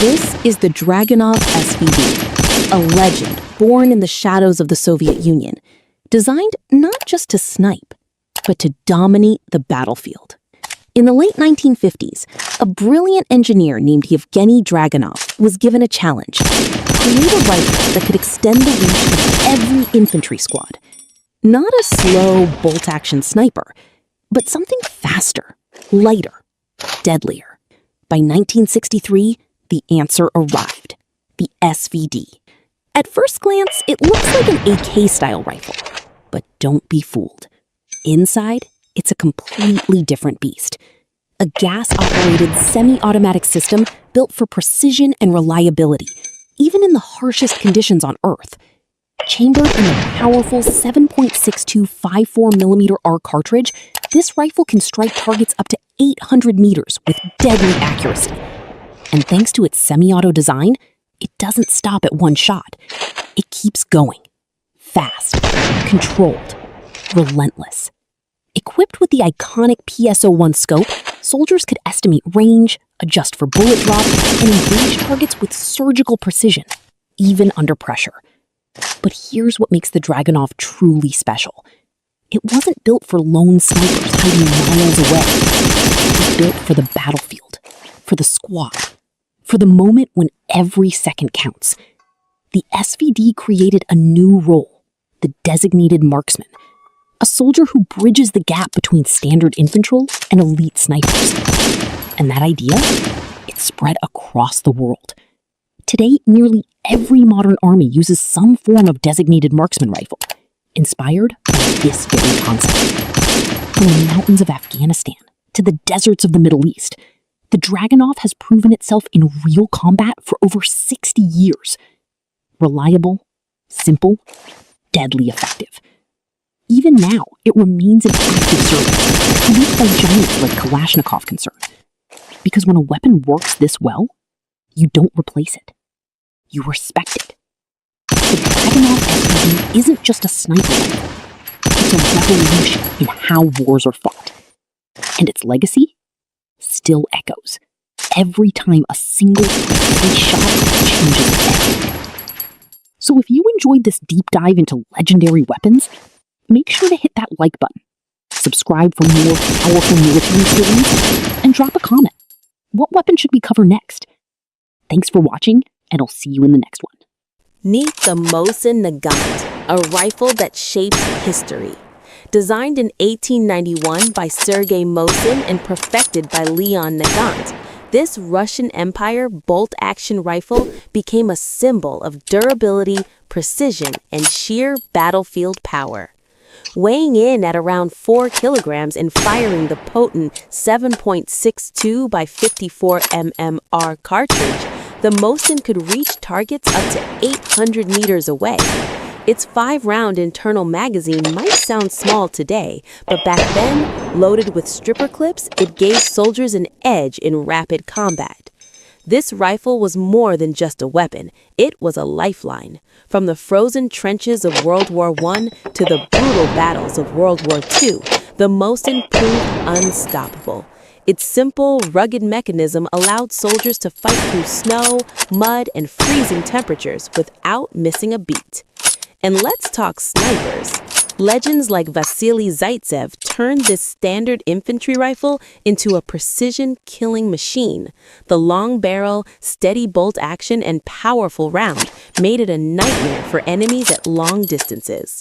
This is the Dragunov SVD, a legend born in the shadows of the Soviet Union, designed not just to snipe, but to dominate the battlefield. In the late 1950s, a brilliant engineer named Yevgeny Dragunov was given a challenge: create a rifle that could extend the reach of every infantry squad. Not a slow, bolt-action sniper, but something faster, lighter, deadlier. By 1963, the answer arrived: the SVD. At first glance, it looks like an AK-style rifle, but don't be fooled. Inside, it's a completely different beast. A gas-operated semi-automatic system built for precision and reliability, even in the harshest conditions on Earth. Chambered in a powerful 7.62 54mm R cartridge, this rifle can strike targets up to 800 meters with deadly accuracy. And thanks to its semi-auto design, it doesn't stop at one shot. It keeps going. Fast, controlled, relentless. Equipped with the iconic PSO-1 scope, soldiers could estimate range, adjust for bullet drop, and engage targets with surgical precision, even under pressure. But here's what makes the Dragunov truly special. It wasn't built for lone snipers hiding miles away. It was built for the battlefield, for the squad, for the moment when every second counts. The SVD created a new role: the designated marksman, a soldier who bridges the gap between standard infantry and elite snipers. And that idea, it spread across the world. Today, nearly every modern army uses some form of designated marksman rifle, inspired by this very concept. From the mountains of Afghanistan to the deserts of the Middle East, the Dragunov has proven itself in real combat for over 60 years. Reliable, simple, deadly effective. Even now, it remains in active service, produced by giants like Kalashnikov concern. Because when a weapon works this well, you don't replace it. You respect it. The Dragunov SVD isn't just a sniper rifle. It's a revolution in how wars are fought. And its legacy still echoes every time a single precise shot changes everything. So if you enjoyed this deep dive into legendary weapons, make sure to hit that like button, subscribe for more powerful military stories, and drop a comment. What weapon should we cover next? Thanks for watching, and I'll see you in the next one. Meet the Mosin Nagant, a rifle that shaped history. Designed in 1891 by Sergei Mosin and perfected by Leon Nagant, this Russian Empire bolt-action rifle became a symbol of durability, precision, and sheer battlefield power. Weighing in at around 4 kilograms and firing the potent 7.62 by 54 mmR cartridge, the Mosin could reach targets up to 800 meters away. Its 5-round internal magazine might sound small today, but back then, loaded with stripper clips, it gave soldiers an edge in rapid combat. This rifle was more than just a weapon. It was a lifeline. From the frozen trenches of World War I to the brutal battles of World War II, the Mosin proved unstoppable. Its simple, rugged mechanism allowed soldiers to fight through snow, mud, and freezing temperatures without missing a beat. And let's talk snipers. Legends like Vasily Zaitsev turned this standard infantry rifle into a precision killing machine. The long barrel, steady bolt action, and powerful round made it a nightmare for enemies at long distances.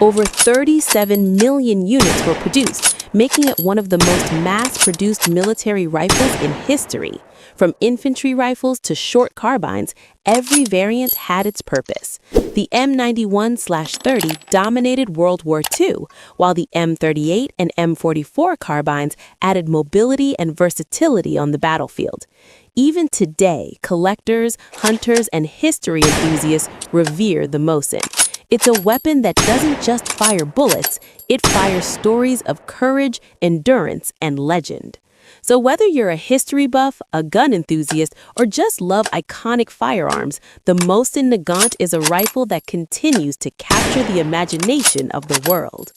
Over 37 million units were produced, making it one of the most mass-produced military rifles in history. From infantry rifles to short carbines, every variant had its purpose. The M91/30 dominated World War II, while the M38 and M44 carbines added mobility and versatility on the battlefield. Even today, collectors, hunters, and history enthusiasts revere the Mosin. It's a weapon that doesn't just fire bullets, it fires stories of courage, endurance, and legend. So whether you're a history buff, a gun enthusiast, or just love iconic firearms, the Mosin Nagant is a rifle that continues to capture the imagination of the world.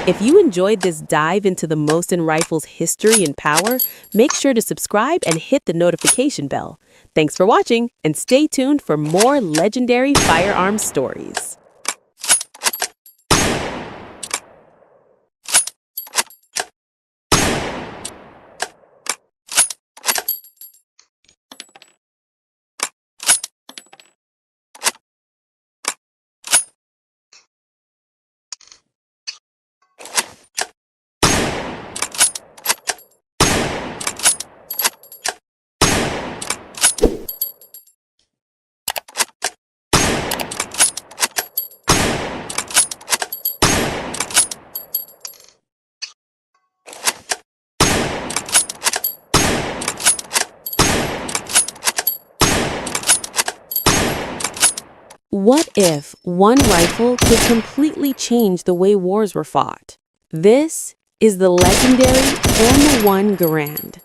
If you enjoyed this dive into the Mosin rifle's history and power, make sure to subscribe and hit the notification bell. Thanks for watching, and stay tuned for more legendary firearms stories. What if one rifle could completely change the way wars were fought? This is the legendary M1 Garand.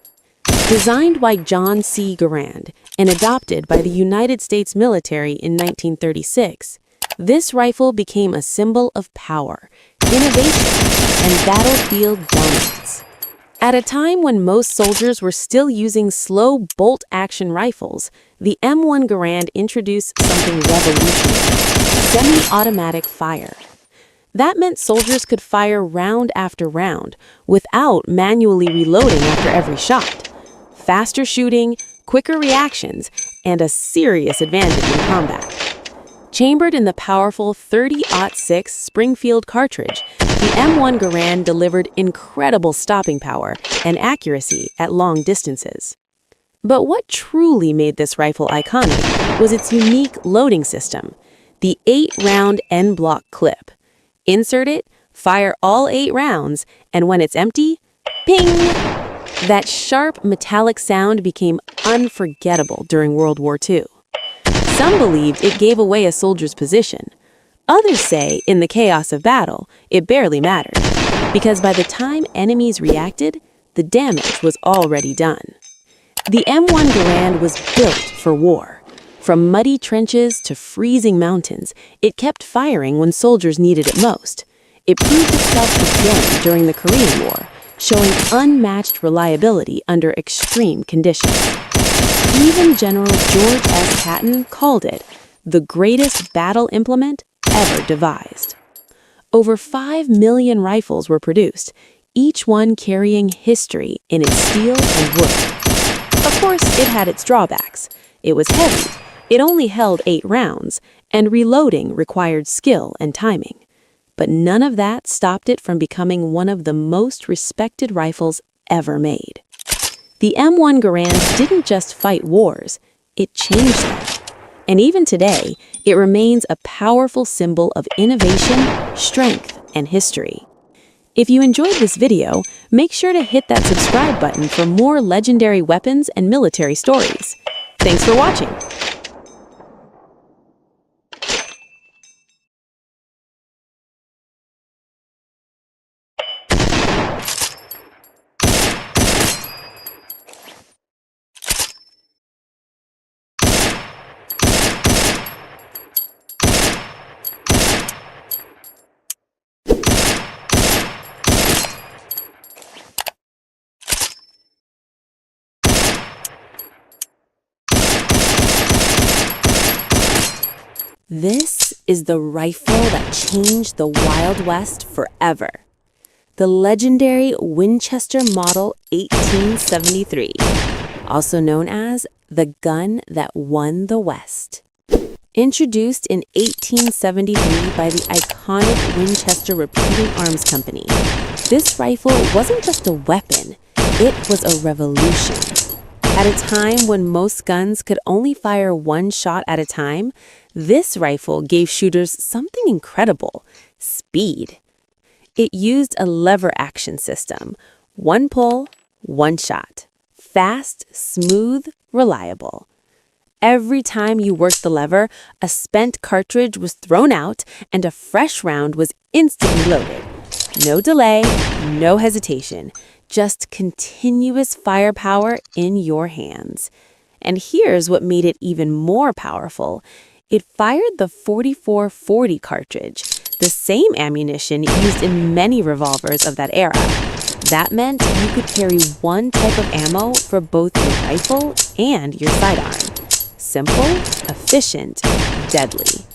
Designed by John C. Garand and adopted by the United States military in 1936, this rifle became a symbol of power, innovation, and battlefield dominance. At a time when most soldiers were still using slow bolt-action rifles, the M1 Garand introduced something revolutionary: semi-automatic fire. That meant soldiers could fire round after round without manually reloading after every shot. Faster shooting, quicker reactions, and a serious advantage in combat. Chambered in the powerful 30-06 Springfield cartridge, the M1 Garand delivered incredible stopping power and accuracy at long distances. But what truly made this rifle iconic was its unique loading system, the 8-round N-block clip. Insert it, fire all 8 rounds, and when it's empty, ping! That sharp metallic sound became unforgettable during World War II. Some believed it gave away a soldier's position. Others say, in the chaos of battle, it barely mattered, because by the time enemies reacted, the damage was already done. The M1 Garand was built for war. From muddy trenches to freezing mountains, it kept firing when soldiers needed it most. It proved itself again during the Korean War, showing unmatched reliability under extreme conditions. Even General George S. Patton called it the greatest battle implement ever devised. Over 5 million rifles were produced, each one carrying history in its steel and wood. Of course, it had its drawbacks. It was heavy, it only held 8 rounds, and reloading required skill and timing. But none of that stopped it from becoming one of the most respected rifles ever made. The M1 Garand didn't just fight wars, it changed them. And even today, it remains a powerful symbol of innovation, strength, and history. If you enjoyed this video, make sure to hit that subscribe button for more legendary weapons and military stories. Thanks for watching. This is the rifle that changed the Wild West forever. The legendary Winchester Model 1873, also known as the gun that won the West. Introduced in 1873 by the iconic Winchester Repeating Arms Company, this rifle wasn't just a weapon, it was a revolution. At a time when most guns could only fire one shot at a time, this rifle gave shooters something incredible: speed. It used a lever action system: one pull, one shot. Fast, smooth, reliable. Every time you worked the lever, a spent cartridge was thrown out and a fresh round was instantly loaded. No delay, no hesitation, just continuous firepower in your hands. And here's what made it even more powerful. It fired the .44-40 cartridge, the same ammunition used in many revolvers of that era. That meant you could carry one type of ammo for both your rifle and your sidearm. Simple, efficient, deadly.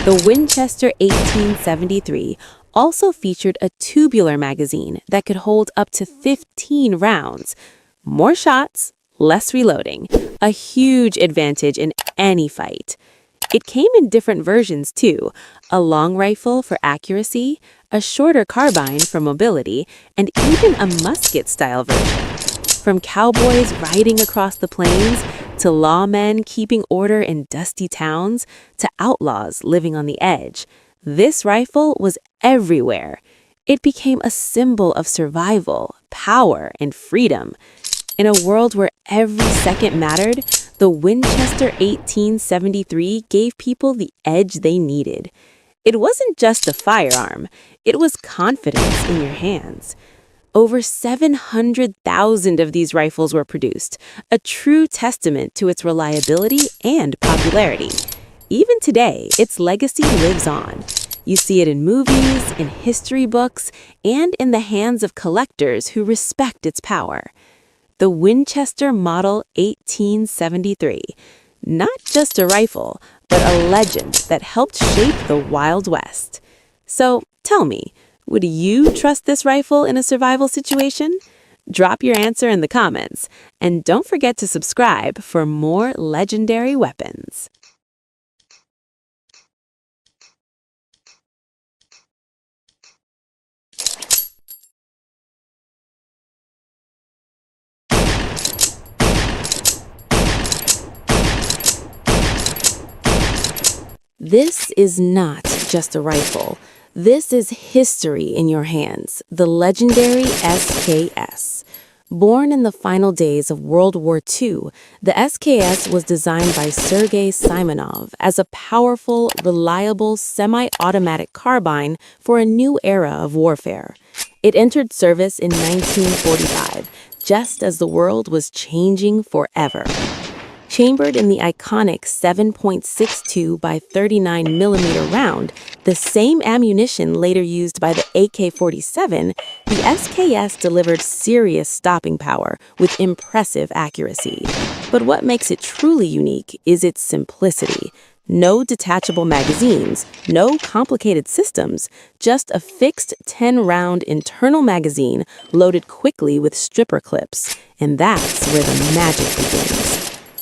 The Winchester 1873 also featured a tubular magazine that could hold up to 15 rounds. More shots, less reloading, a huge advantage in any fight. It came in different versions too, a long rifle for accuracy, a shorter carbine for mobility, and even a musket-style version. From cowboys riding across the plains, to lawmen keeping order in dusty towns, to outlaws living on the edge, this rifle was everywhere. It became a symbol of survival, power, and freedom. In a world where every second mattered, the Winchester 1873 gave people the edge they needed. It wasn't just a firearm, it was confidence in your hands. Over 700,000 of these rifles were produced, a true testament to its reliability and popularity. Even today, its legacy lives on. You see it in movies, in history books, and in the hands of collectors who respect its power. The Winchester Model 1873. Not just a rifle, but a legend that helped shape the Wild West. So, tell me, would you trust this rifle in a survival situation? Drop your answer in the comments, and don't forget to subscribe for more legendary weapons. This is not just a rifle. This is history in your hands, the legendary SKS. Born in the final days of World War II, the SKS was designed by Sergei Simonov as a powerful, reliable, semi-automatic carbine for a new era of warfare. It entered service in 1945, just as the world was changing forever. Chambered in the iconic 7.62 by 39 millimeter round, the same ammunition later used by the AK-47, the SKS delivered serious stopping power with impressive accuracy. But what makes it truly unique is its simplicity. No detachable magazines, no complicated systems, just a fixed 10-round internal magazine loaded quickly with stripper clips. And that's where the magic begins.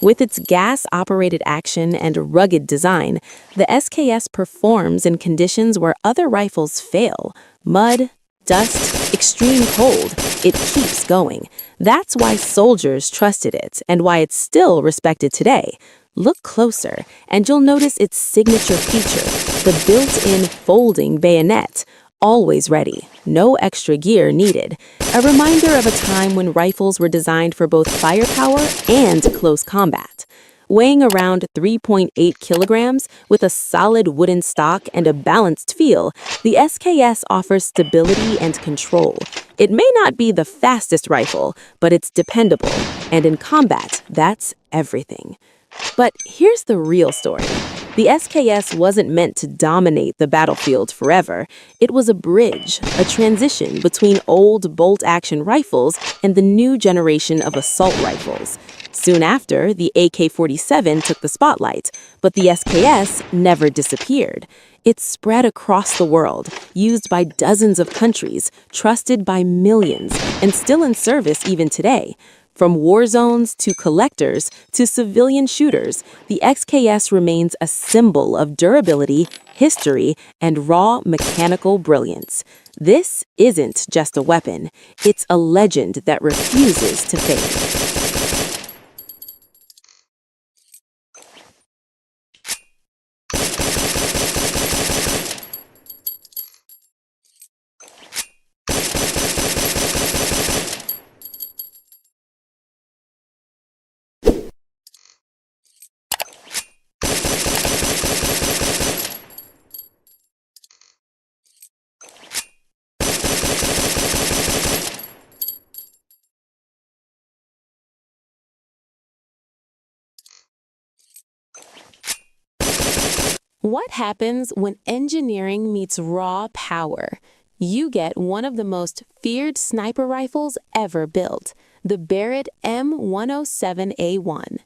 With its gas-operated action and rugged design, the SKS performs in conditions where other rifles fail. Mud, dust, extreme cold, it keeps going. That's why soldiers trusted it and why it's still respected today. Look closer, and you'll notice its signature feature, the built-in folding bayonet. Always ready, no extra gear needed. A reminder of a time when rifles were designed for both firepower and close combat. Weighing around 3.8 kilograms with a solid wooden stock and a balanced feel, the SKS offers stability and control. It may not be the fastest rifle, but it's dependable, and in combat, that's everything. But here's the real story. The SKS wasn't meant to dominate the battlefield forever. It was a bridge, a transition between old bolt-action rifles and the new generation of assault rifles. Soon after, the AK-47 took the spotlight, but the SKS never disappeared. It spread across the world, used by dozens of countries, trusted by millions, and still in service even today. From war zones to collectors to civilian shooters, the SKS remains a symbol of durability, history, and raw mechanical brilliance. This isn't just a weapon, it's a legend that refuses to fade. What happens when engineering meets raw power? You get one of the most feared sniper rifles ever built, the Barrett M107A1.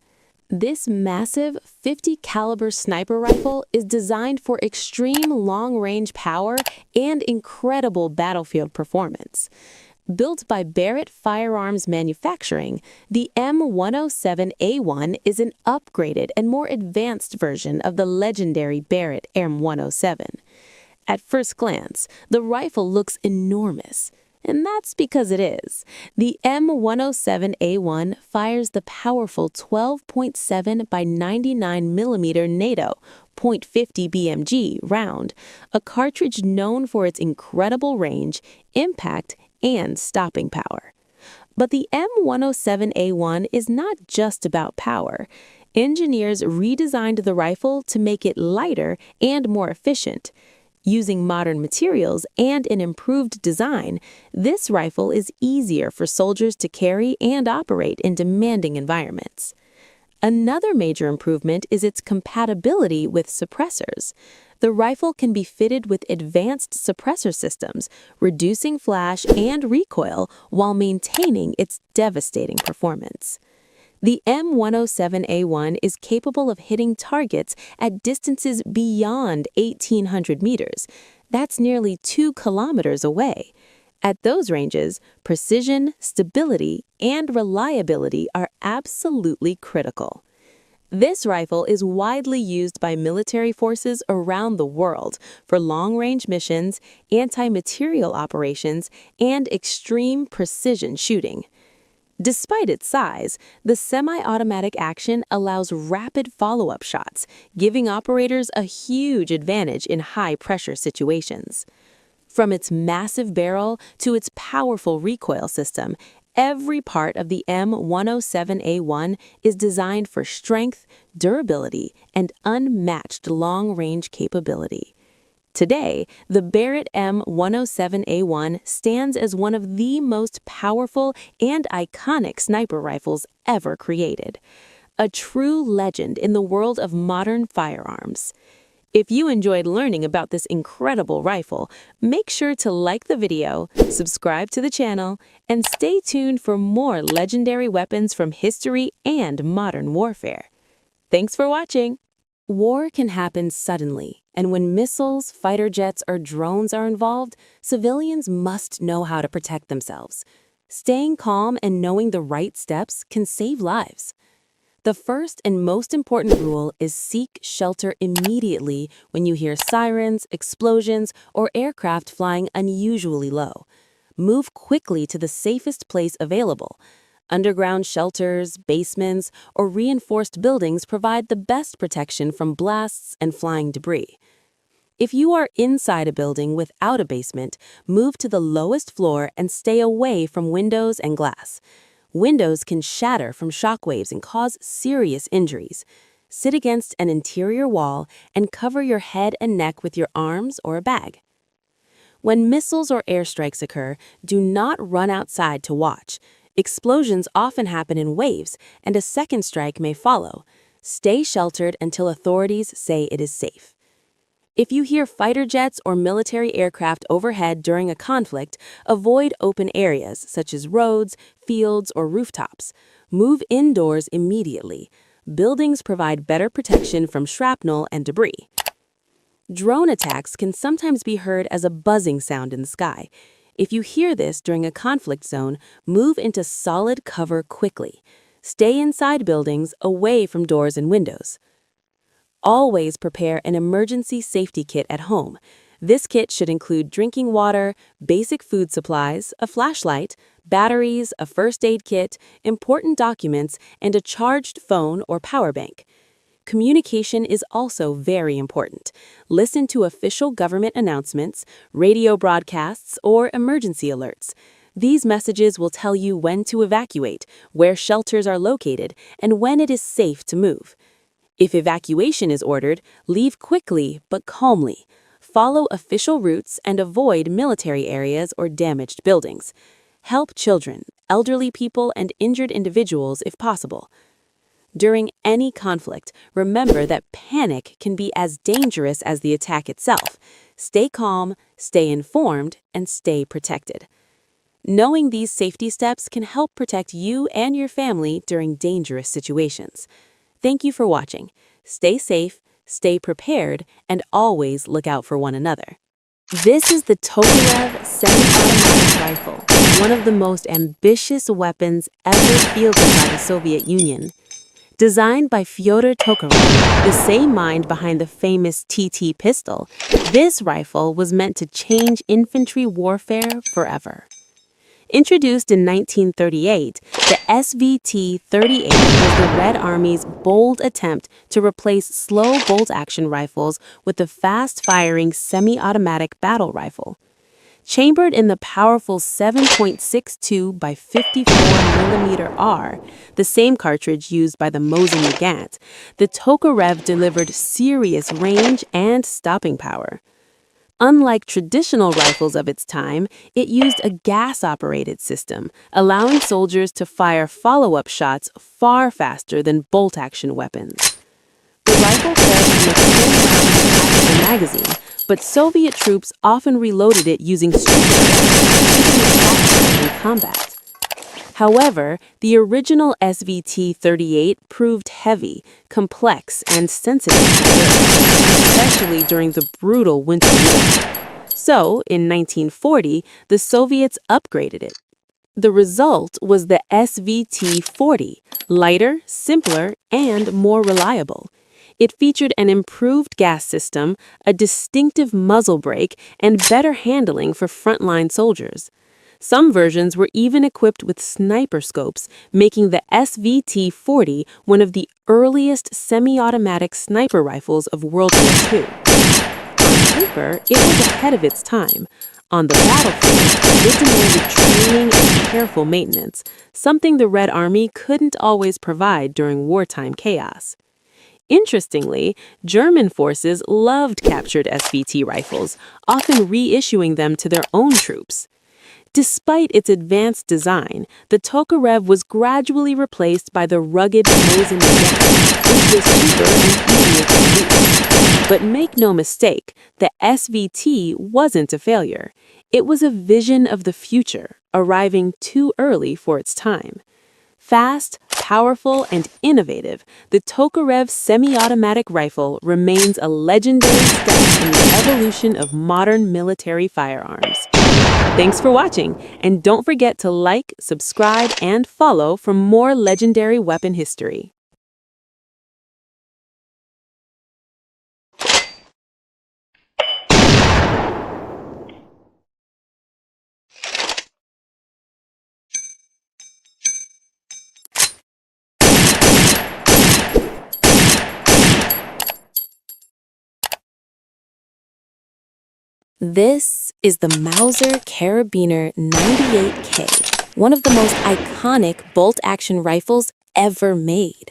This massive 50 caliber sniper rifle is designed for extreme long-range power and incredible battlefield performance. Built by Barrett Firearms Manufacturing, the M107A1 is an upgraded and more advanced version of the legendary Barrett M107. At first glance, the rifle looks enormous, and that's because it is. The M107A1 fires the powerful 12.7 by 99 mm NATO .50 BMG round, a cartridge known for its incredible range, impact, and stopping power. But the M107A1 is not just about power. Engineers redesigned the rifle to make it lighter and more efficient. Using modern materials and an improved design, this rifle is easier for soldiers to carry and operate in demanding environments. Another major improvement is its compatibility with suppressors. The rifle can be fitted with advanced suppressor systems, reducing flash and recoil while maintaining its devastating performance. The M107A1 is capable of hitting targets at distances beyond 1,800 meters. That's nearly 2 kilometers away. At those ranges, precision, stability, and reliability are absolutely critical. This rifle is widely used by military forces around the world for long-range missions, anti-materiel operations, and extreme precision shooting. Despite its size, the semi-automatic action allows rapid follow-up shots, giving operators a huge advantage in high-pressure situations. From its massive barrel to its powerful recoil system, every part of the M107A1 is designed for strength, durability, and unmatched long-range capability. Today, the Barrett M107A1 stands as one of the most powerful and iconic sniper rifles ever created, a true legend in the world of modern firearms. If you enjoyed learning about this incredible rifle, make sure to like the video, subscribe to the channel, and stay tuned for more legendary weapons from history and modern warfare. Thanks for watching! War can happen suddenly, and when missiles, fighter jets, or drones are involved, civilians must know how to protect themselves. Staying calm and knowing the right steps can save lives. The first and most important rule is seek shelter immediately when you hear sirens, explosions, or aircraft flying unusually low. Move quickly to the safest place available. Underground shelters, basements, or reinforced buildings provide the best protection from blasts and flying debris. If you are inside a building without a basement, move to the lowest floor and stay away from windows and glass. Windows can shatter from shockwaves and cause serious injuries. Sit against an interior wall and cover your head and neck with your arms or a bag. When missiles or airstrikes occur, do not run outside to watch. Explosions often happen in waves, and a second strike may follow. Stay sheltered until authorities say it is safe. If you hear fighter jets or military aircraft overhead during a conflict, avoid open areas such as roads, fields, or rooftops. Move indoors immediately. Buildings provide better protection from shrapnel and debris. Drone attacks can sometimes be heard as a buzzing sound in the sky. If you hear this during a conflict zone, move into solid cover quickly. Stay inside buildings, away from doors and windows. Always prepare an emergency safety kit at home. This kit should include drinking water, basic food supplies, a flashlight, batteries, a first aid kit, important documents, and a charged phone or power bank. Communication is also very important. Listen to official government announcements, radio broadcasts, or emergency alerts. These messages will tell you when to evacuate, where shelters are located, and when it is safe to move. If evacuation is ordered, leave quickly but calmly. Follow official routes and avoid military areas or damaged buildings. Help children, elderly people, and injured individuals if possible. During any conflict, remember that panic can be as dangerous as the attack itself. Stay calm, stay informed, and stay protected. Knowing these safety steps can help protect you and your family during dangerous situations. Thank you for watching. Stay safe, stay prepared, and always look out for one another. This is the Tokarev semi-automatic rifle, one of the most ambitious weapons ever fielded by the Soviet Union. Designed by Fyodor Tokarev, the same mind behind the famous TT pistol, this rifle was meant to change infantry warfare forever. Introduced in 1938, the SVT-38 was the Red Army's bold attempt to replace slow bolt-action rifles with the fast-firing semi-automatic battle rifle. Chambered in the powerful 7.62 by 54mm R, the same cartridge used by the Mosin Nagant, the Tokarev delivered serious range and stopping power. Unlike traditional rifles of its time, it used a gas-operated system, allowing soldiers to fire follow-up shots far faster than bolt-action weapons. The rifle fed from a 10-round magazine, but Soviet troops often reloaded it using strikes in combat. However, the original SVT-38 proved heavy, complex, and sensitive, especially during the brutal Winter War. So, in 1940, the Soviets upgraded it. The result was the SVT-40, lighter, simpler, and more reliable. It featured an improved gas system, a distinctive muzzle brake, and better handling for frontline soldiers. Some versions were even equipped with sniper scopes, making the SVT-40 one of the earliest semi-automatic sniper rifles of World War II. On paper, it was ahead of its time. On the battlefield, it demanded training and careful maintenance, something the Red Army couldn't always provide during wartime chaos. Interestingly, German forces loved captured SVT rifles, often reissuing them to their own troops. Despite its advanced design, the Tokarev was gradually replaced by the rugged Mosin Nagant, which was cheaper and easier to use. But make no mistake, the SVT wasn't a failure. It was a vision of the future, arriving too early for its time. Fast, powerful, and innovative, the Tokarev semi-automatic rifle remains a legendary step in the evolution of modern military firearms. Thanks for watching, and don't forget to like, subscribe, and follow for more legendary weapon history. This is the Mauser Carabiner 98K, one of the most iconic bolt-action rifles ever made.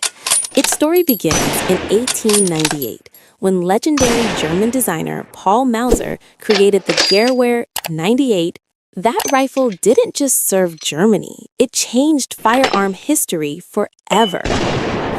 Its story begins in 1898, when legendary German designer Paul Mauser created the Gewehr 98. That rifle didn't just serve Germany, it changed firearm history forever.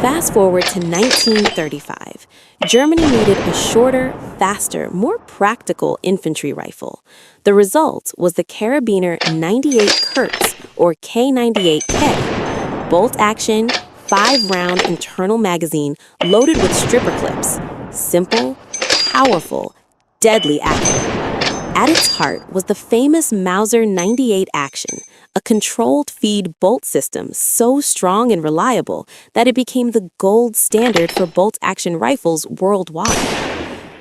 Fast forward to 1935. Germany needed a shorter, faster, more practical infantry rifle. The result was the Carabiner 98 Kurz, or K98K. Bolt action, 5-round internal magazine loaded with stripper clips. Simple, powerful, deadly accurate. At its heart was the famous Mauser 98 action, a controlled feed bolt system so strong and reliable that it became the gold standard for bolt-action rifles worldwide.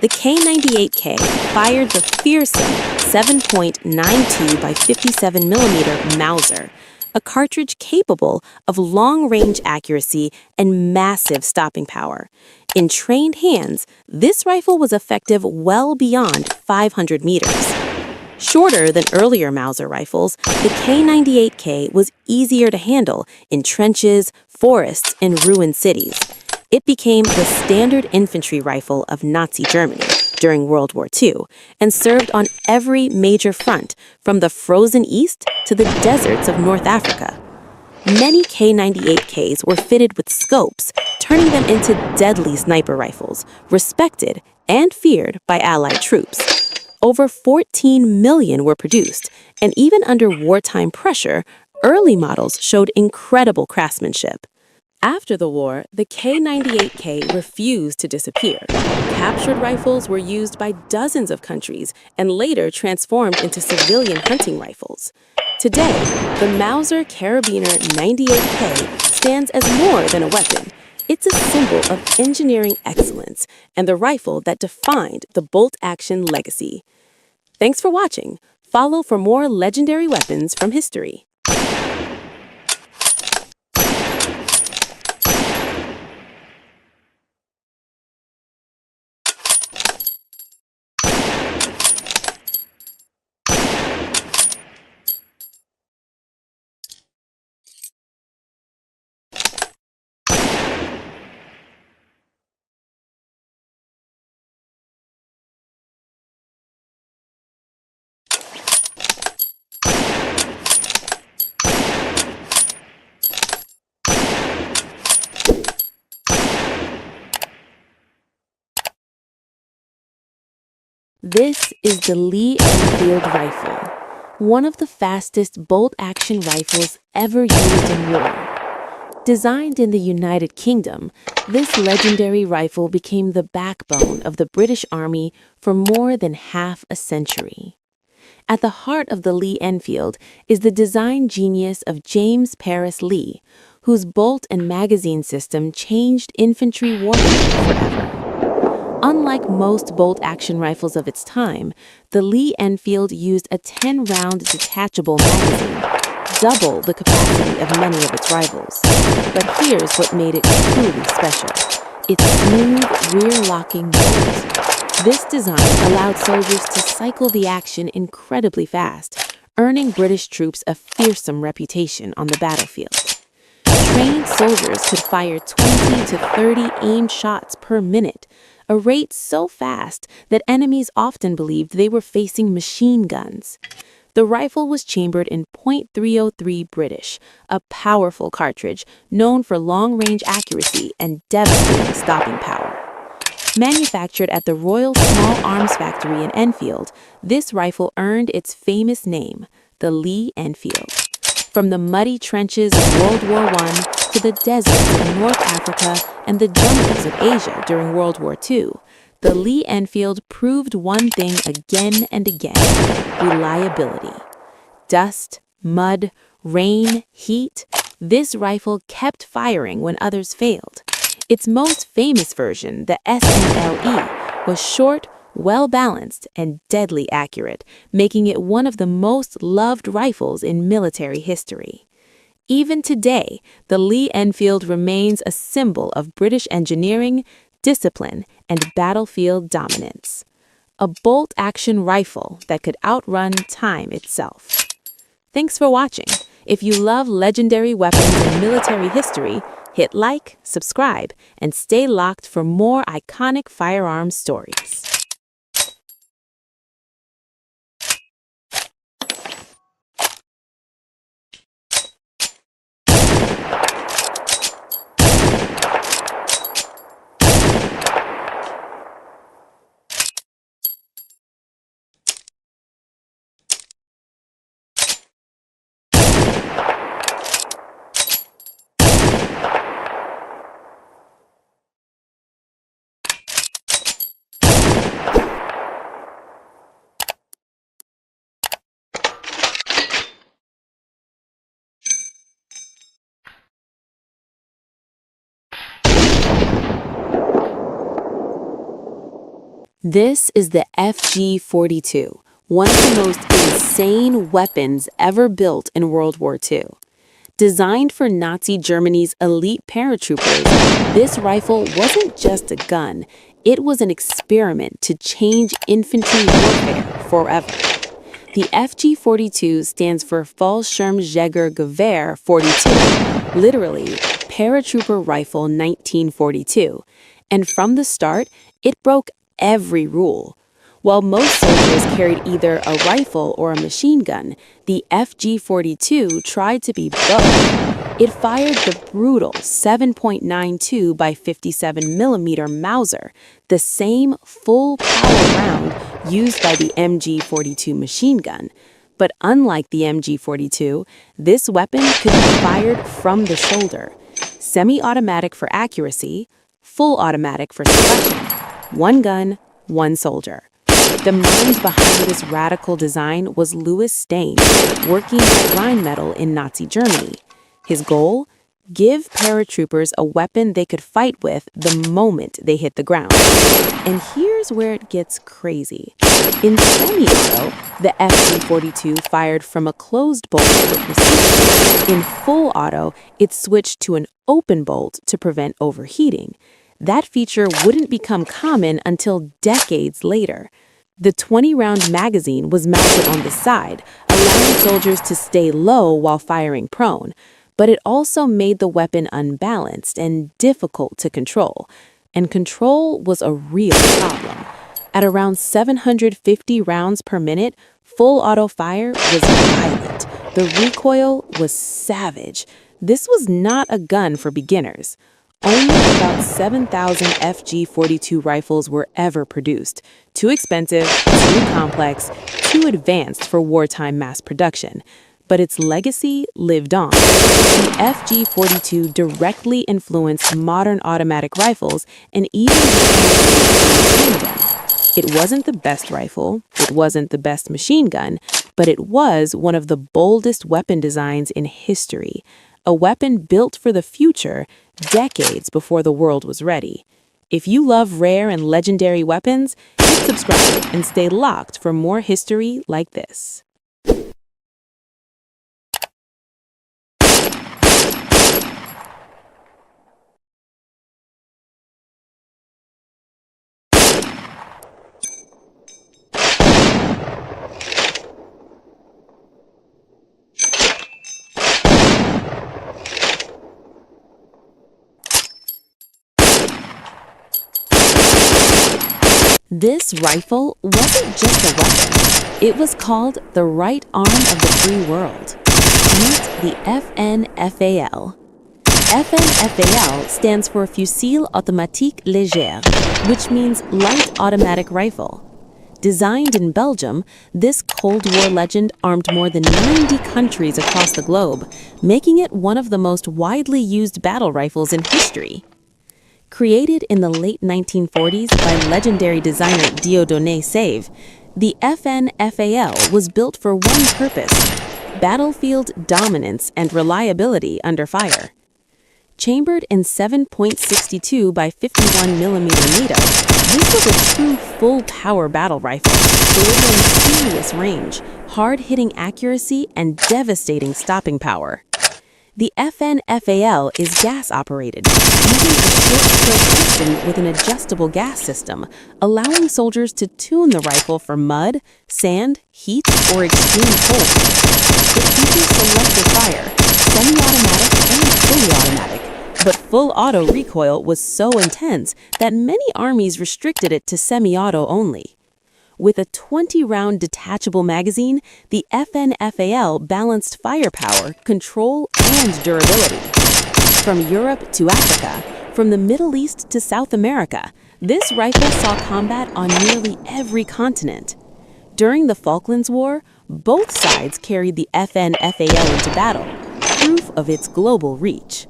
The K98K fired the fearsome 7.92 by 57mm Mauser, a cartridge capable of long-range accuracy and massive stopping power. In trained hands, this rifle was effective well beyond 500 meters. Shorter than earlier Mauser rifles, the K98K was easier to handle in trenches, forests, and ruined cities. It became the standard infantry rifle of Nazi Germany during World War II and served on every major front, from the frozen East to the deserts of North Africa. Many K98Ks were fitted with scopes, turning them into deadly sniper rifles, respected and feared by Allied troops. Over 14 million were produced, and even under wartime pressure, early models showed incredible craftsmanship. After the war, the K98K refused to disappear. Captured rifles were used by dozens of countries and later transformed into civilian hunting rifles. Today, the Mauser Carabiner 98K stands as more than a weapon. It's a symbol of engineering excellence and the rifle that defined the bolt-action legacy. Thanks for watching. Follow for more legendary weapons from history. This is the Lee Enfield rifle, one of the fastest bolt-action rifles ever used in war. Designed in the United Kingdom, this legendary rifle became the backbone of the British Army for more than half a century. At the heart of the Lee Enfield is the design genius of James Paris Lee, whose bolt and magazine system changed infantry warfare forever. Unlike most bolt-action rifles of its time, the Lee Enfield used a 10-round detachable magazine, double the capacity of many of its rivals. But here's what made it truly special: its smooth, rear-locking bolt. This design allowed soldiers to cycle the action incredibly fast, earning British troops a fearsome reputation on the battlefield. Trained soldiers could fire 20 to 30 aimed shots per minute, a rate so fast that enemies often believed they were facing machine guns. The rifle was chambered in .303 British, a powerful cartridge known for long-range accuracy and devastating stopping power. Manufactured at the Royal Small Arms Factory in Enfield, this rifle earned its famous name, the Lee Enfield. From the muddy trenches of World War I to the deserts of North Africa and the jungles of Asia during World War II, the Lee Enfield proved one thing again and again: reliability. Dust, mud, rain, heat, this rifle kept firing when others failed. Its most famous version, the SNLE, was short, well-balanced, and deadly accurate, making it one of the most loved rifles in military history. Even today, the Lee Enfield remains a symbol of British engineering, discipline, and battlefield dominance. A bolt-action rifle that could outrun time itself. Thanks for watching. If you love legendary weapons and military history, hit like, subscribe, and stay locked for more iconic firearms stories. This is the FG-42, one of the most insane weapons ever built in World War II. Designed for Nazi Germany's elite paratroopers, this rifle wasn't just a gun, it was an experiment to change infantry warfare forever. The FG-42 stands for Fallschirmjägergewehr 42, literally Paratrooper Rifle 1942, and from the start, it broke every rule. While most soldiers carried either a rifle or a machine gun, the FG-42 tried to be both. It fired the brutal 7.92 by 57 millimeter Mauser, the same full-power round used by the MG-42 machine gun. But unlike the MG-42, this weapon could be fired from the shoulder. Semi-automatic for accuracy, full automatic for suppression. One gun, one soldier. The mind behind this radical design was Louis Stein, working at Rheinmetall in Nazi Germany. His goal? Give paratroopers a weapon they could fight with the moment they hit the ground. And here's where it gets crazy. In semi-auto, the FG-42 fired from a closed bolt for precision. In full auto, it switched to an open bolt to prevent overheating. That feature wouldn't become common until decades later. The 20-round magazine was mounted on the side, allowing soldiers to stay low while firing prone. But it also made the weapon unbalanced and difficult to control. And control was a real problem. At around 750 rounds per minute, full auto fire was violent. The recoil was savage. This was not a gun for beginners. Only about 7,000 FG-42 rifles were ever produced. Too expensive, too complex, too advanced for wartime mass production. But its legacy lived on. The FG-42 directly influenced modern automatic rifles and even machine gun. It wasn't the best rifle, it wasn't the best machine gun, but it was one of the boldest weapon designs in history. A weapon built for the future, decades before the world was ready. If you love rare and legendary weapons, hit subscribe and stay locked for more history like this. This rifle wasn't just a weapon. It was called the right arm of the free world. Meet the FNFAL. FNFAL stands for Fusil Automatique Léger, which means light automatic rifle. Designed in Belgium, this Cold War legend armed more than 90 countries across the globe, making it one of the most widely used battle rifles in history. Created in the late 1940s by legendary designer Dieudonné Save, the FNFAL was built for one purpose: battlefield dominance and reliability under fire. Chambered in 7.62 by 51 millimeter NATO, this was a true full-power battle rifle, delivering serious range, hard-hitting accuracy, and devastating stopping power. The FNFAL is gas-operated, using a short-stroke piston with an adjustable gas system, allowing soldiers to tune the rifle for mud, sand, heat, or extreme cold. It features selective fire, semi-automatic and fully automatic, but full auto recoil was so intense that many armies restricted it to semi-auto only. With a 20-round detachable magazine, the FNFAL balanced firepower, control, and durability. From Europe to Africa, from the Middle East to South America, this rifle saw combat on nearly every continent. During the Falklands War, both sides carried the FNFAL into battle, proof of its global reach.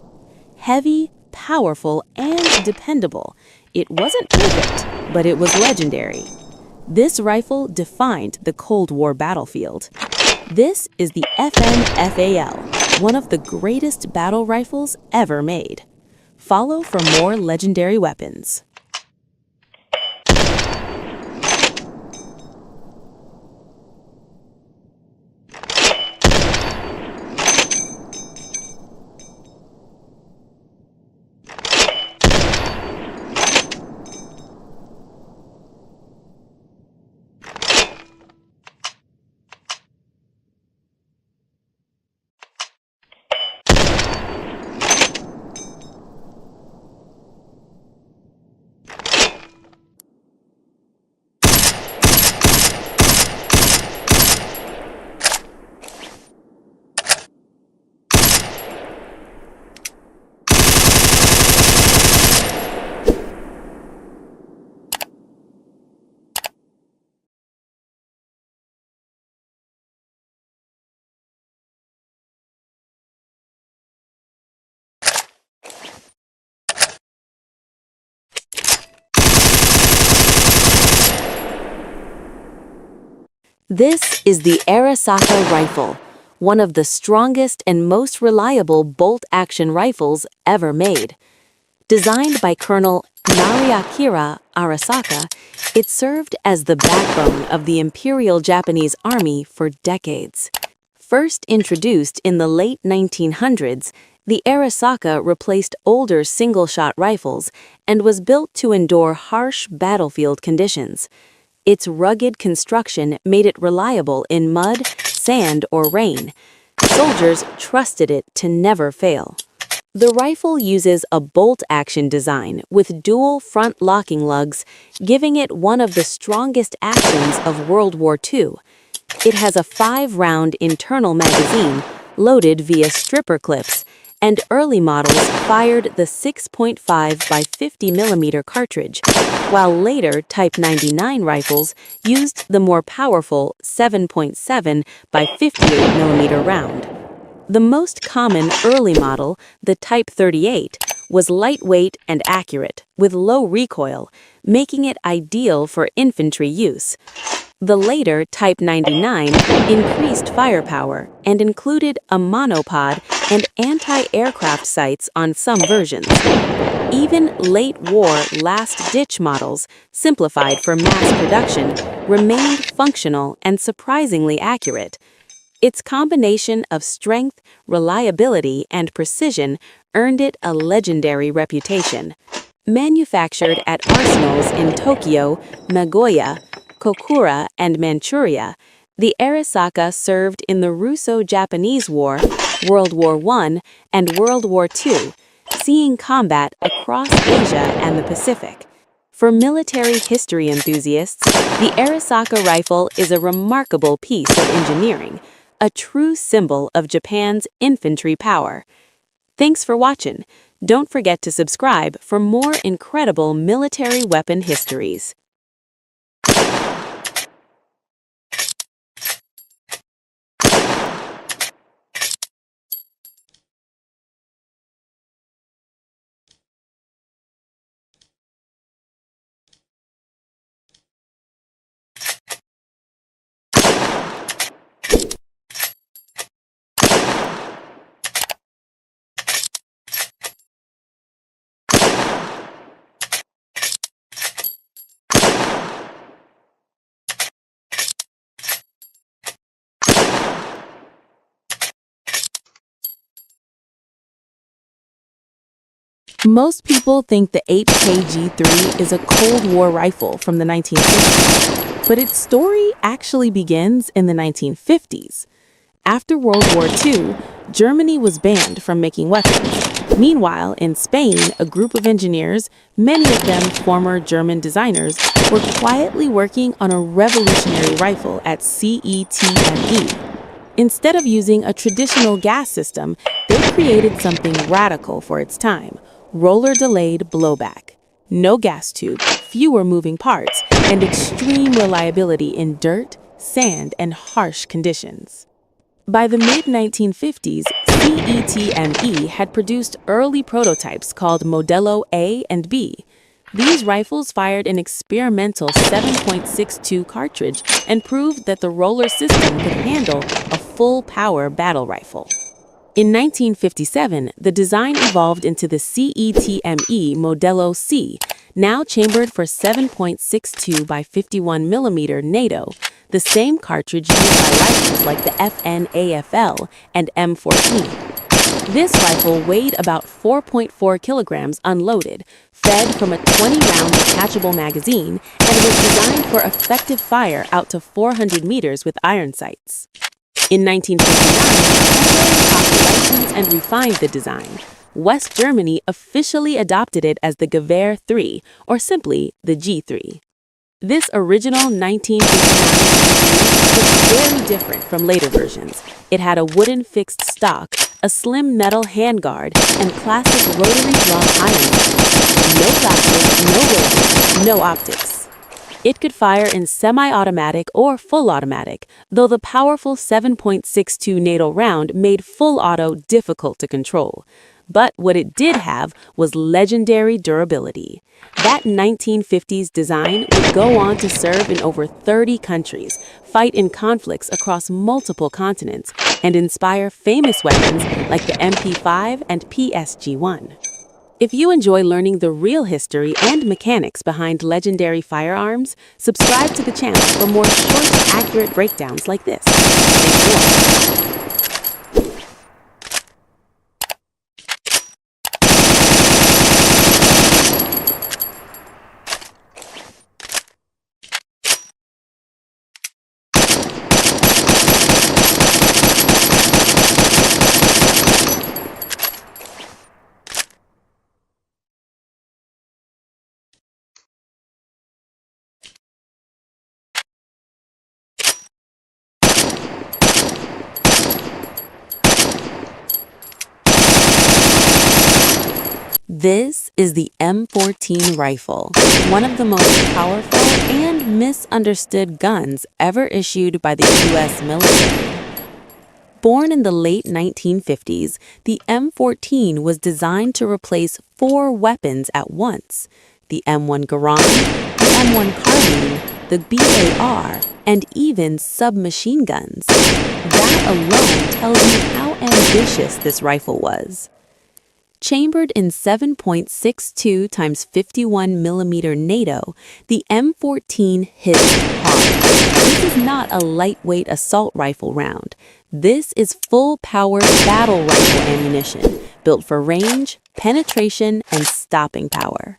Heavy, powerful, and dependable, it wasn't perfect, but it was legendary. This rifle defined the Cold War battlefield. This is the FNFAL, one of the greatest battle rifles ever made. Follow for more legendary weapons. This is the Arisaka rifle, one of the strongest and most reliable bolt-action rifles ever made. Designed by Colonel Nariakira Arasaka, it served as the backbone of the Imperial Japanese Army for decades. First introduced in the late 1900s, the Arisaka replaced older single-shot rifles and was built to endure harsh battlefield conditions. Its rugged construction made it reliable in mud, sand, or rain. Soldiers trusted it to never fail. The rifle uses a bolt-action design with dual front locking lugs, giving it one of the strongest actions of World War II. It has a 5-round internal magazine loaded via stripper clips, and early models fired the 6.5 by 50 mm cartridge, while later Type 99 rifles used the more powerful 7.7 by 58 mm round. The most common early model, the Type 38, was lightweight and accurate, with low recoil, making it ideal for infantry use. The later Type 99 increased firepower and included a monopod and anti-aircraft sights on some versions. Even late-war last-ditch models, simplified for mass production, remained functional and surprisingly accurate. Its combination of strength, reliability, and precision earned it a legendary reputation. Manufactured at arsenals in Tokyo, Nagoya, Kokura, and Manchuria, the Arisaka served in the Russo-Japanese War, World War I, and World War II, seeing combat across Asia and the Pacific. For military history enthusiasts, the Arisaka rifle is a remarkable piece of engineering, a true symbol of Japan's infantry power. Thanks for watching. Don't forget to subscribe for more incredible military weapon histories. Most people think the 8KG3 is a Cold War rifle from the 1960s, but its story actually begins in the 1950s. After World War II, Germany was banned from making weapons. Meanwhile, in Spain, a group of engineers, many of them former German designers, were quietly working on a revolutionary rifle at CETME. Instead of using a traditional gas system, they created something radical for its time: roller-delayed blowback. No gas tube, fewer moving parts, and extreme reliability in dirt, sand, and harsh conditions. By the mid-1950s, CETME had produced early prototypes called Modello A and B. These rifles fired an experimental 7.62 cartridge and proved that the roller system could handle a full-power battle rifle. In 1957, the design evolved into the CETME Modello C, now chambered for 7.62 by 51 mm NATO, the same cartridge used by rifles like the FN-AFL and M14. This rifle weighed about 4.4 kilograms unloaded, fed from a 20-round detachable magazine, and was designed for effective fire out to 400 meters with iron sights. In 1959, and refined the design. West Germany officially adopted it as the Gewehr 3, or simply the G3. This original 1959 was very different from later versions. It had a wooden fixed stock, a slim metal handguard, and classic rotary drum iron sights. No plastic, no weight, no optics. It could fire in semi-automatic or full automatic, though the powerful 7.62 NATO round made full auto difficult to control. But what it did have was legendary durability. That 1950s design would go on to serve in over 30 countries, fight in conflicts across multiple continents, and inspire famous weapons like the MP5 and PSG-1. If you enjoy learning the real history and mechanics behind legendary firearms, subscribe to the channel for more short, accurate breakdowns like this. Thanks for watching. This is the M14 rifle, one of the most powerful and misunderstood guns ever issued by the U.S. military. Born in the late 1950s, the M14 was designed to replace 4 weapons at once: the M1 Garand, the M1 Carbine, the BAR, and even submachine guns. That alone tells you how ambitious this rifle was. Chambered in 7.62 x 51 mm NATO, the M14 hits hard. This is not a lightweight assault rifle round. This is full-power battle rifle ammunition, built for range, penetration, and stopping power.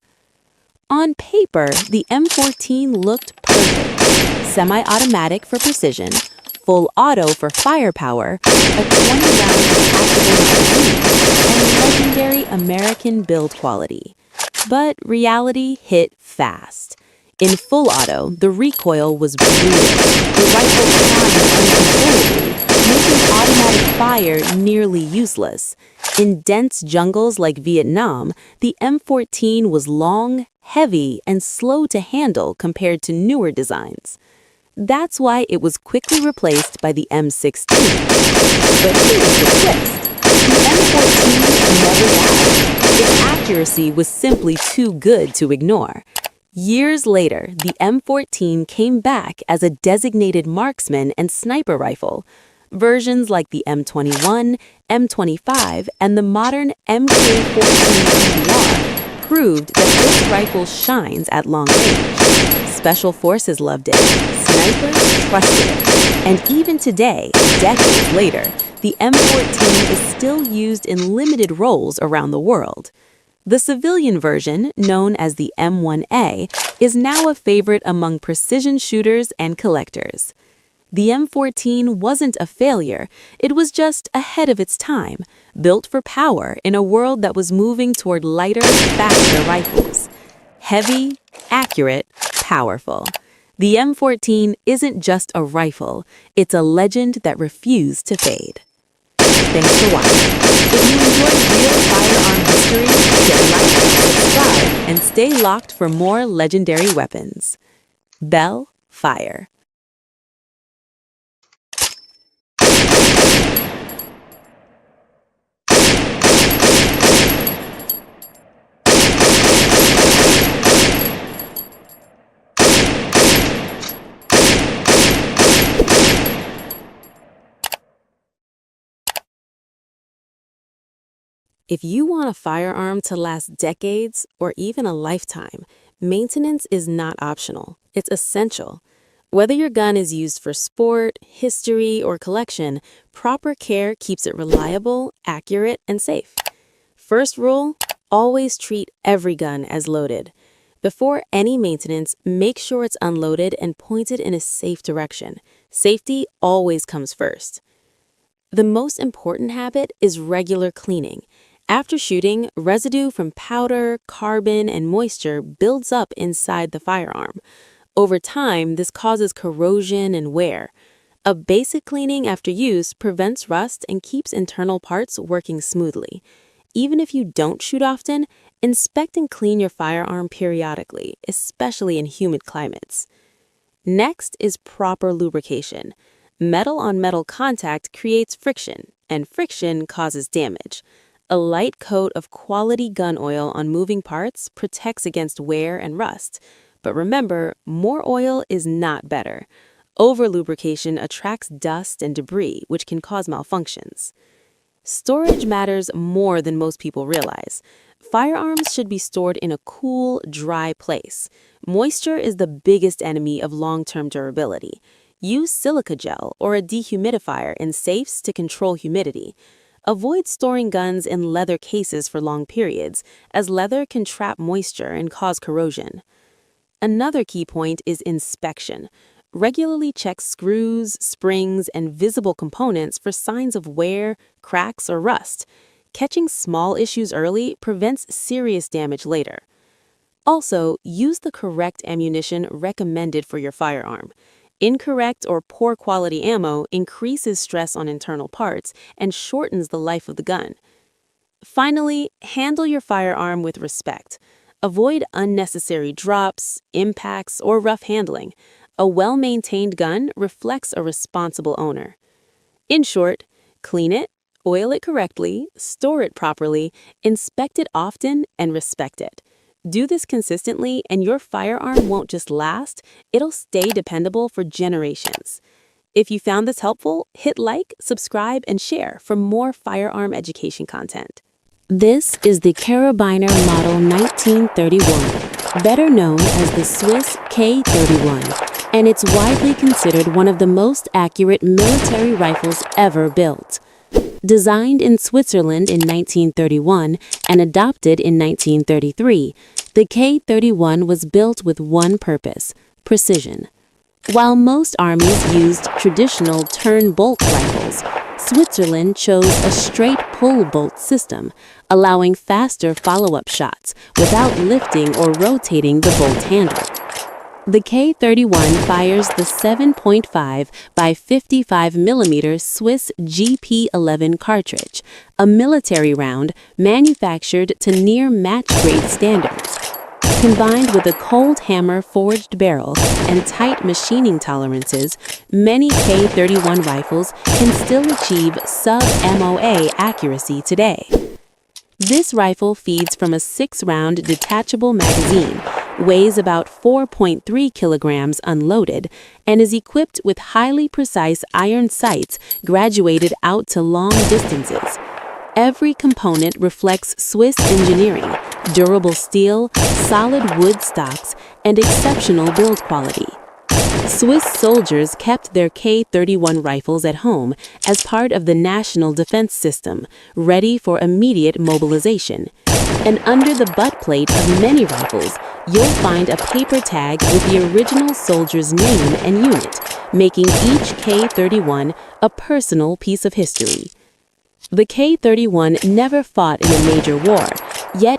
On paper, the M14 looked perfect. Semi-automatic for precision, full auto for firepower, a 20-round detachable magazine, and legendary American build quality. But reality hit fast. In full auto, the recoil was brutal. The rifle climbed uncontrollably, making automatic fire nearly useless. In dense jungles like Vietnam, the M14 was long, heavy, and slow to handle compared to newer designs. That's why it was quickly replaced by the M16. But here's the twist. The M14 never died. Its accuracy was simply too good to ignore. Years later, the M14 came back as a designated marksman and sniper rifle. Versions like the M21, M25, and the modern MK14 PBR proved that this rifle shines at long range. Special forces loved it, snipers trusted it, and even today, decades later, the M14 is still used in limited roles around the world. The civilian version, known as the M1A, is now a favorite among precision shooters and collectors. The M14 wasn't a failure, it was just ahead of its time, built for power in a world that was moving toward lighter, faster rifles. Heavy, accurate, powerful. The M14 isn't just a rifle, it's a legend that refused to fade. Thanks for watching. If you enjoyed real firearm history, hit like, subscribe, and stay locked for more legendary weapons. Bell Fire. If you want a firearm to last decades or even a lifetime, maintenance is not optional. It's essential. Whether your gun is used for sport, history, or collection, proper care keeps it reliable, accurate, and safe. First rule, always treat every gun as loaded. Before any maintenance, make sure it's unloaded and pointed in a safe direction. Safety always comes first. The most important habit is regular cleaning. After shooting, residue from powder, carbon, and moisture builds up inside the firearm. Over time, this causes corrosion and wear. A basic cleaning after use prevents rust and keeps internal parts working smoothly. Even if you don't shoot often, inspect and clean your firearm periodically, especially in humid climates. Next is proper lubrication. Metal-on-metal contact creates friction, and friction causes damage. A light coat of quality gun oil on moving parts protects against wear and rust. But remember, more oil is not better. Over-lubrication attracts dust and debris, which can cause malfunctions. Storage matters more than most people realize. Firearms should be stored in a cool, dry place. Moisture is the biggest enemy of long-term durability. Use silica gel or a dehumidifier in safes to control humidity. Avoid storing guns in leather cases for long periods, as leather can trap moisture and cause corrosion. Another key point is inspection. Regularly check screws, springs, and visible components for signs of wear, cracks, or rust. Catching small issues early prevents serious damage later. Also, use the correct ammunition recommended for your firearm. Incorrect or poor quality ammo increases stress on internal parts and shortens the life of the gun. Finally, handle your firearm with respect. Avoid unnecessary drops, impacts, or rough handling. A well-maintained gun reflects a responsible owner. In short, clean it, oil it correctly, store it properly, inspect it often, and respect it. Do this consistently, and your firearm won't just last, it'll stay dependable for generations. If you found this helpful, hit like, subscribe, and share for more firearm education content. This is the Carabiner Model 1931, better known as the Swiss K31, and it's widely considered one of the most accurate military rifles ever built. Designed in Switzerland in 1931 and adopted in 1933, the K31 was built with one purpose: precision. While most armies used traditional turn-bolt rifles, Switzerland chose a straight pull-bolt system, allowing faster follow-up shots without lifting or rotating the bolt handle. The K31 fires the 7.5 by 55 mm Swiss GP11 cartridge, a military round manufactured to near match-grade standards. Combined with a cold hammer forged barrel and tight machining tolerances, many K31 rifles can still achieve sub-MOA accuracy today. This rifle feeds from a 6-round detachable magazine, weighs about 4.3 kilograms unloaded, and is equipped with highly precise iron sights graduated out to long distances. Every component reflects Swiss engineering, durable steel, solid wood stocks, and exceptional build quality. Swiss soldiers kept their K31 rifles at home as part of the national defense system, ready for immediate mobilization. And under the butt plate of many rifles, you'll find a paper tag with the original soldier's name and unit, making each K31 a personal piece of history. The K31 never fought in a major war, yet